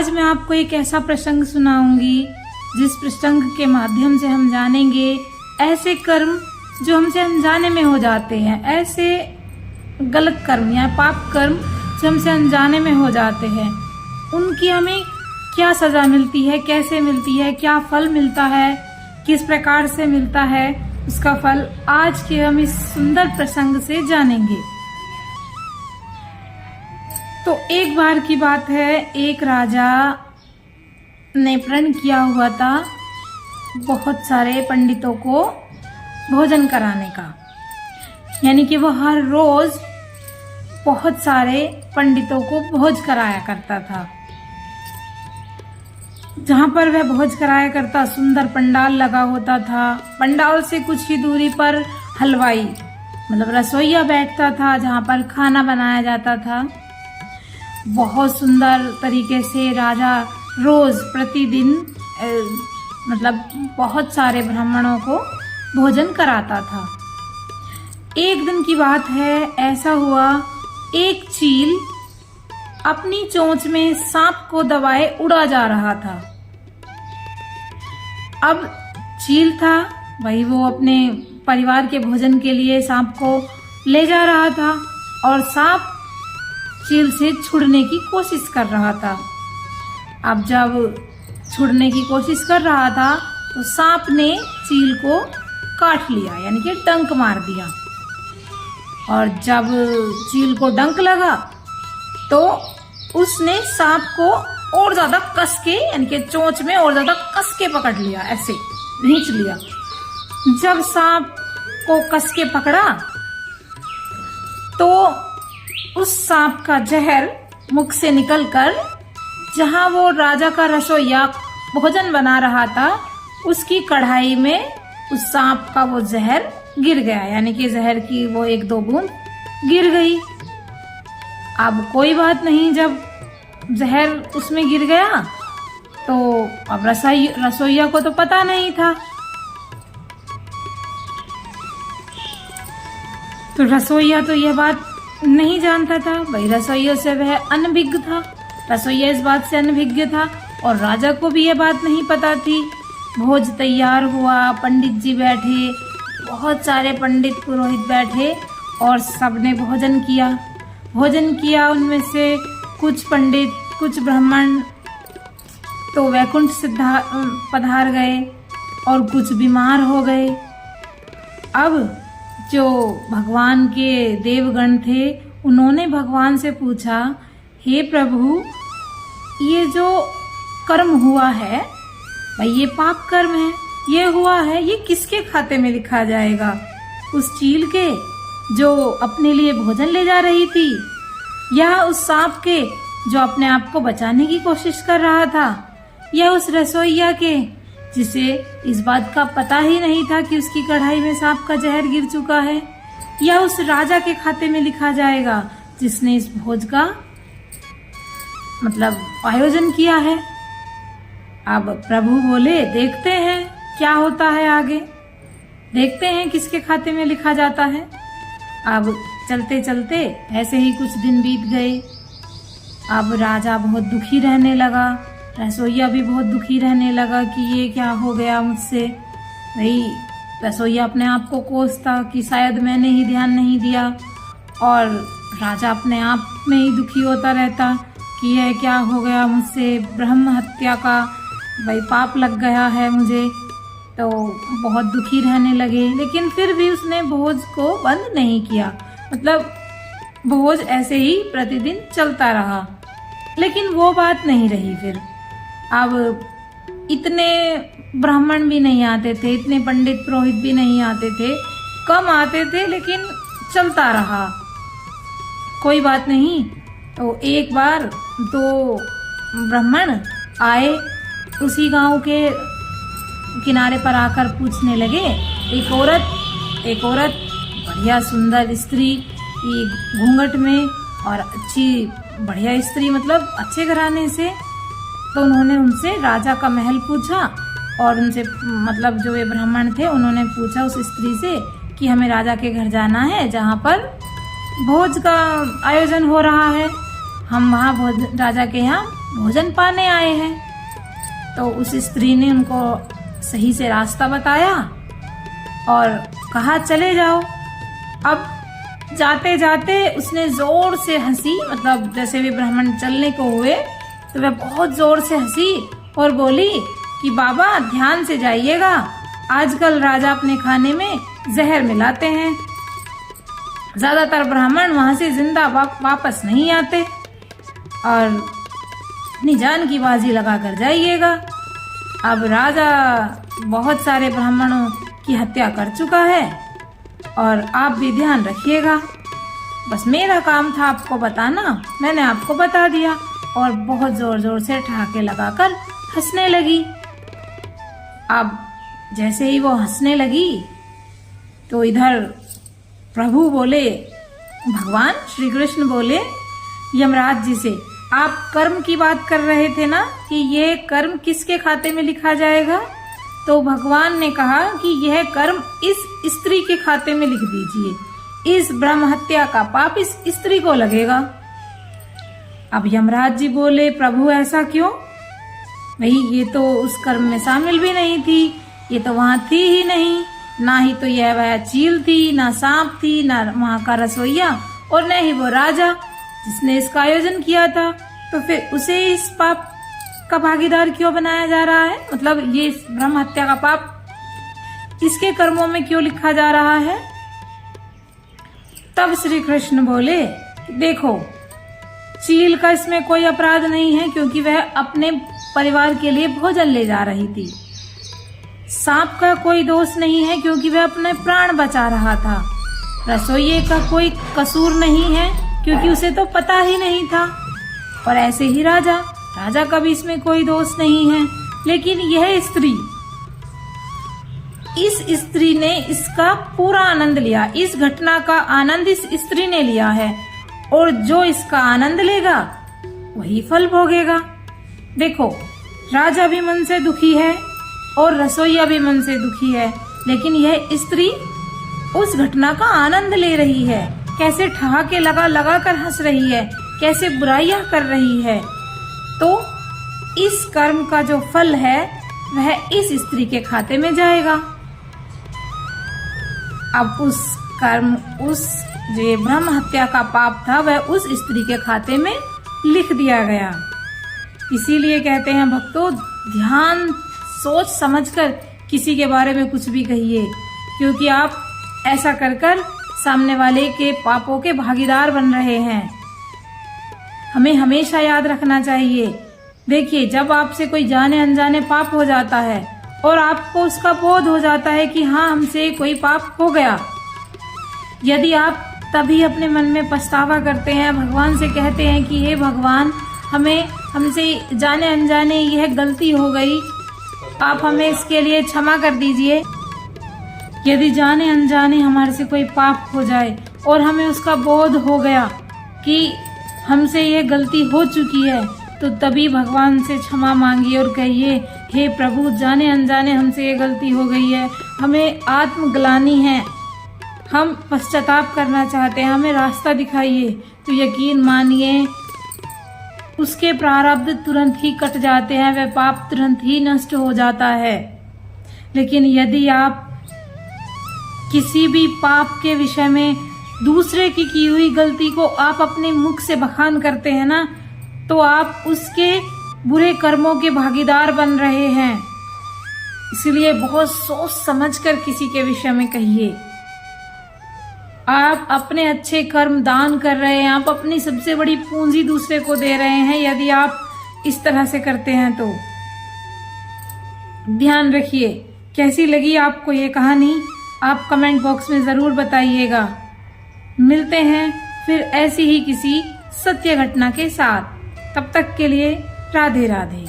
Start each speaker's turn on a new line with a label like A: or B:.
A: आज मैं आपको एक ऐसा प्रसंग सुनाऊंगी जिस प्रसंग के माध्यम से हम जानेंगे ऐसे कर्म जो हमसे अनजाने में हो जाते हैं, ऐसे गलत कर्म या पाप कर्म जो हमसे अनजाने में हो जाते हैं, उनकी हमें क्या सजा मिलती है, कैसे मिलती है, क्या फल मिलता है, किस प्रकार से मिलता है उसका फल आज के हम इस सुंदर प्रसंग से जानेंगे। तो एक बार की बात है, एक राजा ने प्रण किया हुआ था बहुत सारे पंडितों को भोजन कराने का, यानी कि वो हर रोज बहुत सारे पंडितों को भोज कराया करता था। जहां पर वह भोज कराया करता सुंदर पंडाल लगा होता था। पंडाल से कुछ ही दूरी पर हलवाई मतलब रसोइया बैठता था जहां पर खाना बनाया जाता था। बहुत सुंदर तरीके से राजा रोज प्रतिदिन मतलब बहुत सारे ब्राह्मणों को भोजन कराता था। एक दिन की बात है, ऐसा हुआ एक चील अपनी चोंच में सांप को दबाए उड़ा जा रहा था। अब चील था भाई, वो अपने परिवार के भोजन के लिए सांप को ले जा रहा था और सांप चील से छुड़ने की कोशिश कर रहा था। अब जब छुड़ने की कोशिश कर रहा था तो सांप ने चील को काट लिया, यानी कि डंक मार दिया। और जब चील को डंक लगा तो उसने सांप को और ज्यादा कस के, यानी कि चोंच में और ज्यादा कस के पकड़ लिया, ऐसे खींच लिया। जब सांप को कस के पकड़ा तो उस सांप का जहर मुख से निकलकर जहां वो राजा का रसोइया भोजन बना रहा था उसकी कढ़ाई में उस सांप का वो जहर गिर गया, यानी कि जहर की वो एक दो बूंद गिर गई। अब कोई बात नहीं, जब जहर उसमें गिर गया तो अब रसोइया को तो पता नहीं था। तो रसोइया तो यह बात नहीं जानता था भाई, रसोइया से वह अनभिज्ञ था, रसोइया इस बात से अनभिज्ञ था और राजा को भी यह बात नहीं पता थी। भोज तैयार हुआ, पंडित जी बैठे, बहुत सारे पंडित पुरोहित बैठे और सबने भोजन किया। उनमें से कुछ पंडित, कुछ ब्राह्मण तो वैकुंठ से पधार गए और कुछ बीमार हो गए। अब जो भगवान के देवगण थे उन्होंने भगवान से पूछा, हे प्रभु, ये जो कर्म हुआ है भाई, ये पाप कर्म है, ये हुआ है, ये किसके खाते में लिखा जाएगा? उस चील के जो अपने लिए भोजन ले जा रही थी, या उस सांप के जो अपने आप को बचाने की कोशिश कर रहा था, या उस रसोइया के जिसे इस बात का पता ही नहीं था कि उसकी कढ़ाई में सांप का जहर गिर चुका है, या उस राजा के खाते में लिखा जाएगा जिसने इस भोज का मतलब आयोजन किया है। अब प्रभु बोले, देखते हैं क्या होता है आगे, देखते हैं किसके खाते में लिखा जाता है। अब चलते चलते ऐसे ही कुछ दिन बीत गए। अब राजा बहुत दुखी रहने लगा, रसोइया भी बहुत दुखी रहने लगा कि ये क्या हो गया मुझसे। भाई रसोइया अपने आप को कोसता कि शायद मैंने ही ध्यान नहीं दिया, और राजा अपने आप में ही दुखी होता रहता कि यह क्या हो गया मुझसे, ब्रह्म हत्या का भाई पाप लग गया है मुझे। तो बहुत दुखी रहने लगे, लेकिन फिर भी उसने भोज को बंद नहीं किया, मतलब भोज ऐसे ही प्रतिदिन चलता रहा। लेकिन वो बात नहीं रही फिर। अब इतने ब्राह्मण भी नहीं आते थे, इतने पंडित पुरोहित भी नहीं आते थे, कम आते थे, लेकिन चलता रहा। कोई बात नहीं। तो एक बार दो ब्राह्मण आए, उसी गांव के किनारे पर आकर पूछने लगे, एक औरत बढ़िया सुंदर स्त्री घूंघट में और अच्छी बढ़िया स्त्री, मतलब अच्छे घराने से। तो उन्होंने उनसे राजा का महल पूछा और उनसे मतलब जो ये ब्राह्मण थे उन्होंने पूछा उस स्त्री से कि हमें राजा के घर जाना है जहाँ पर भोज का आयोजन हो रहा है, हम वहाँ भोज राजा के यहाँ भोजन पाने आए हैं। तो उस स्त्री ने उनको सही से रास्ता बताया और कहा चले जाओ। अब जाते जाते उसने जोर से हंसी, मतलब जैसे भी ब्राह्मण चलने को हुए तो वह बहुत जोर से हंसी और बोली कि बाबा ध्यान से जाइएगा, आजकल राजा अपने खाने में जहर मिलाते हैं, ज्यादातर ब्राह्मण वहां से जिंदा वापस नहीं आते और अपनी जान की बाजी लगा कर जाइएगा। अब राजा बहुत सारे ब्राह्मणों की हत्या कर चुका है और आप भी ध्यान रखिएगा। बस मेरा काम था आपको बताना, मैंने आपको बता दिया। और बहुत जोर जोर से ठहाके लगाकर हंसने लगी। अब जैसे ही वो हंसने लगी तो इधर प्रभु बोले, भगवान श्री कृष्ण बोले यमराज जी से, आप कर्म की बात कर रहे थे ना कि ये कर्म किसके खाते में लिखा जाएगा? तो भगवान ने कहा कि यह कर्म इस स्त्री के खाते में लिख दीजिए, इस ब्रह्म हत्या का पाप इस स्त्री को लगेगा। अब यमराज जी बोले, प्रभु ऐसा क्यों? भाई ये तो उस कर्म में शामिल भी नहीं थी, ये तो वहां थी ही नहीं, ना ही तो यह वह चील थी, ना सांप थी, ना वहां का रसोइया और न ही वो राजा जिसने इसका आयोजन किया था। तो फिर उसे इस पाप का भागीदार क्यों बनाया जा रहा है? मतलब ये ब्रह्म हत्या का पाप इसके कर्मों में क्यों लिखा जा रहा है? तब श्री कृष्ण बोले, देखो चील का इसमें कोई अपराध नहीं है क्योंकि वह अपने परिवार के लिए भोजन ले जा रही थी। सांप का कोई दोष नहीं है क्योंकि वह अपने प्राण बचा रहा था। रसोइये का कोई कसूर नहीं है क्योंकि उसे तो पता ही नहीं था। और ऐसे ही राजा का भी इसमें कोई दोष नहीं है। लेकिन यह स्त्री, इस स्त्री ने इसका पूरा आनंद लिया, इस घटना का आनंद इस स्त्री ने लिया है और जो इसका आनंद लेगा वही फल भोगेगा। देखो राजा भी मन से दुखी है और रसोइया भी मन से दुखी है, लेकिन यह स्त्री उस घटना का आनंद ले रही है, कैसे ठहाके लगा कर हंस रही है, कैसे बुराइयां कर रही है। तो इस कर्म का जो फल है वह इस स्त्री के खाते में जाएगा। अब उस कर्म, उस जो ब्रह्म हत्या का पाप था वह उस स्त्री के खाते में लिख दिया गया। इसीलिए कहते हैं भक्तों, ध्यान सोच समझकर किसी के बारे में कुछ भी कहिए, क्योंकि आप ऐसा कर सामने वाले के पापों के भागीदार बन रहे हैं। हमें हमेशा याद रखना चाहिए। देखिए, जब आपसे कोई जाने अनजाने पाप हो जाता है और आपको उसका बोध हो जाता है कि हाँ हमसे कोई पाप हो गया, यदि आप तभी अपने मन में पछतावा करते हैं, भगवान से कहते हैं कि हे भगवान हमसे जाने अनजाने यह गलती हो गई, आप हमें इसके लिए क्षमा कर दीजिए। यदि जाने अनजाने हमारे से कोई पाप हो जाए और हमें उसका बोध हो गया कि हमसे यह गलती हो चुकी है, तो तभी भगवान से क्षमा मांगिए और कहिए, हे प्रभु जाने अनजाने हमसे ये गलती हो गई है, हमें आत्मग्लानि है, हम पश्चाताप करना चाहते हैं, हमें रास्ता दिखाइए। तो यकीन मानिए उसके प्रारब्ध तुरंत ही कट जाते हैं, वह पाप तुरंत ही नष्ट हो जाता है। लेकिन यदि आप किसी भी पाप के विषय में दूसरे की हुई गलती को आप अपने मुख से बखान करते हैं ना, तो आप उसके बुरे कर्मों के भागीदार बन रहे हैं। इसलिए बहुत सोच समझकर किसी के विषय में कहिए। आप अपने अच्छे कर्म दान कर रहे हैं, आप अपनी सबसे बड़ी पूंजी दूसरे को दे रहे हैं। यदि आप इस तरह से करते हैं तो ध्यान रखिए। कैसी लगी आपको ये कहानी, आप कमेंट बॉक्स में जरूर बताइएगा। मिलते हैं फिर ऐसी ही किसी सत्य घटना के साथ। तब तक के लिए राधे राधे।